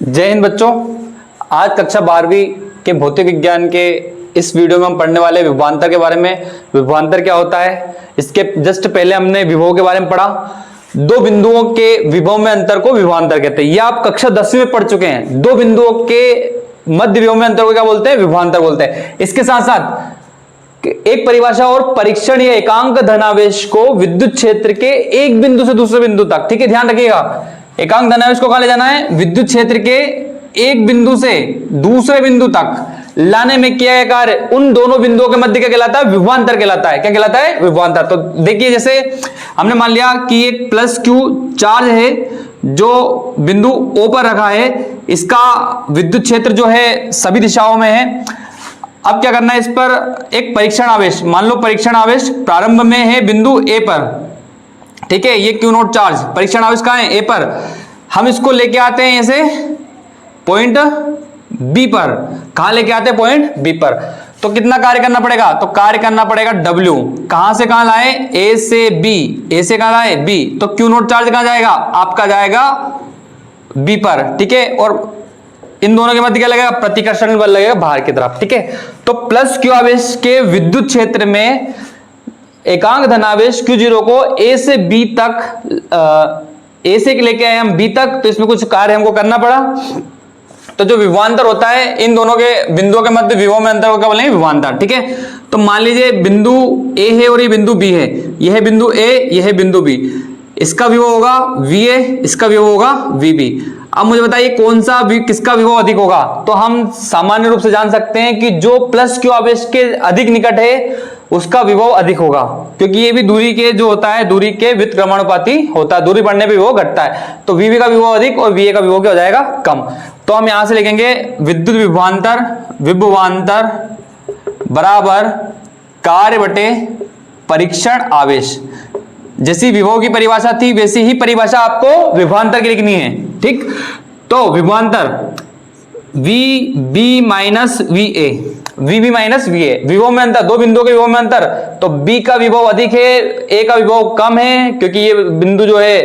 जय हिंद बच्चों। आज कक्षा 12वीं के भौतिक विज्ञान के इस वीडियो में हम पढ़ने वाले विभवांतर के बारे में। विभवांतर क्या होता है, इसके जस्ट पहले हमने विभव के बारे में पढ़ा। दो बिंदुओं के विभव में अंतर को विभवांतर कहते हैं। ये आप कक्षा 10वीं में पढ़ चुके हैं। दो बिंदुओं के मध्य विभव में अंतर को क्या बोलते हैं, विभवांतर बोलते हैं। इसके साथ साथ एक परिभाषा और, परीक्षण या एकांक धनावेश को विद्युत क्षेत्र के एक बिंदु से दूसरे बिंदु तक, ठीक है, ध्यान रखिएगा। एकांक धनावेश को कहां ले जाना है, विद्युत क्षेत्र के एक बिंदु से दूसरे बिंदु तक लाने में किया गया कार्य उन दोनों बिंदुओं के मध्य क्या कहलाता है, विभवांतर कहलाता है। क्या कहलाता है, विभवांतर। तो देखिए, जैसे हमने मान लिया कि एक प्लस क्यू चार्ज है जो बिंदु O पर रखा है, इसका विद्युत क्षेत्र जो है सभी दिशाओं में है। अब क्या करना है, इस पर एक परीक्षण आवेश, मान लो परीक्षण आवेश प्रारंभ में है बिंदु A पर, ठीक है, ये क्यू नोट चार्ज, परीक्षण आवेश कहां है, A पर। हम इसको लेके आते हैं ऐसे पॉइंट B पर। कहां लेके आते हैं, पॉइंट B पर। तो कितना कार्य करना पड़ेगा, तो कार्य करना पड़ेगा W। कहां से कहां लाए, A से B, A से कहां लाए, B। तो क्यू नोट चार्ज कहां जाएगा, आपका जाएगा B पर, ठीक है। और इन दोनों के मध्य क्या लगेगा, प्रतिकर्षण बल लगेगा बाहर की तरफ, ठीक है। तो प्लस क्यू आवेश के विद्युत क्षेत्र में एकांक धनावेश Q0 को A से B तक, A से लेके आए हम B तक, तो इसमें कुछ कार्य हमको करना पड़ा। तो जो विभवांतर होता है, इन दोनों के बिंदुओं के मध्य विभव में अंतर को क्या बोलेंगे, विभवांतर, ठीक है। तो मान लीजिए बिंदु A है और ये बिंदु B है, यह है बिंदु A, यह है बिंदु B। इसका विभव होगा VA, इसका विभव होगा VB। अब मुझे बताइए कौन सा किसका विभव अधिक होगा। तो हम सामान्य रूप से जान सकते हैं कि जो प्लस क्यू आवेश के अधिक निकट है उसका विभव अधिक होगा, क्योंकि ये भी दूरी के जो होता है, दूरी के व्युत्क्रमानुपाती होता है। दूरी बढ़ने पे विभव घटता है, तो VB का विभव अधिक और VA का विभव क्या हो जाएगा, कम। तो हम यहां से लिखेंगे विद्युत विभवांतर बराबर कार्य बटे परीक्षण आवेश। जैसी विभव की परिभाषा थी वैसी ही परिभाषा आपको विभवांतर की लिखनी है, ठीक। तो विभवांतर VB minus VA, VB minus VA, विभव में अंतर, दो बिंदुओं के विभव में अंतर। तो B का विभव अधिक है, A का विभव कम है, क्योंकि ये बिंदु जो है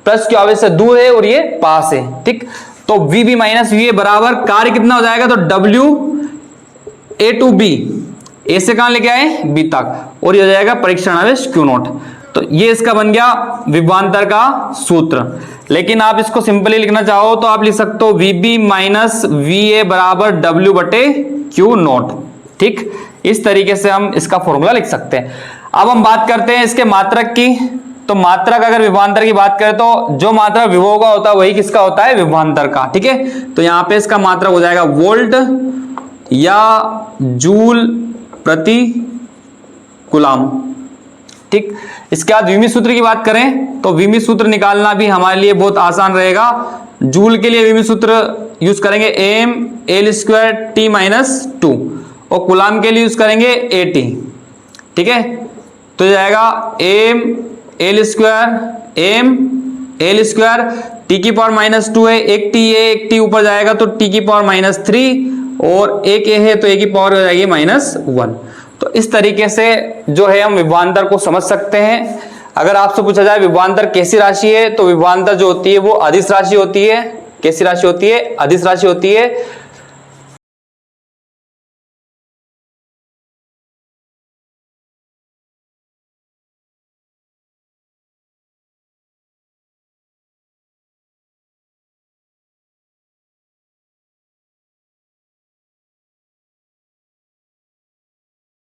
प्लस क्यू आवेश से दूर है और ये पास है, ठीक। तो VB माइनस VA बराबर कार्य कितना हो जाएगा, तो W A to B, A से कहां लेके आए, B तक, और ये हो जाएगा परीक्षण आवेश Q नोट। तो ये इसका बन गया विभवांतर का सूत्र। लेकिन आप इसको सिंपली लिखना चाहो तो आप लिख सकते हो VB माइनस VA बराबर W बटे Q नोट, ठीक। इस तरीके से हम इसका फॉर्मूला लिख सकते हैं। अब हम बात करते हैं इसके मात्रक की। तो मात्रक, अगर विभवांतर की बात करें तो जो मात्रक विभव का होता है वही किसका होता है, विभवांतर का, ठीक है। तो यहां पे इसका मात्रक हो जाएगा वोल्ट या जूल प्रति कूलम, ठीक। इसके बाद विमी सूत्र की बात करें तो विमी सूत्र निकालना भी हमारे लिए बहुत आसान रहेगा। जूल के लिए विमी सूत्र यूज करेंगे m L square T minus 2, और कूलम के लिए यूज करेंगे AT, ठीक है। तो जाएगा m L स्क्वायर T की पावर माइनस 2 है, एक T है, एक T ऊपर जाएगा तो T की पावर माइनस 3, और एक A है तो A की पावर हो जाएगी माइनस 1। तो इस तरीके से जो है हम विभवांतर को समझ सकते हैं। अगर आपसे पूछा जाए विभवांतर कैसी राशि है, तो विभवांतर जो होती है वो अदिश राशि होती है। कैसी राशि होती है, अदिश राशि होती है।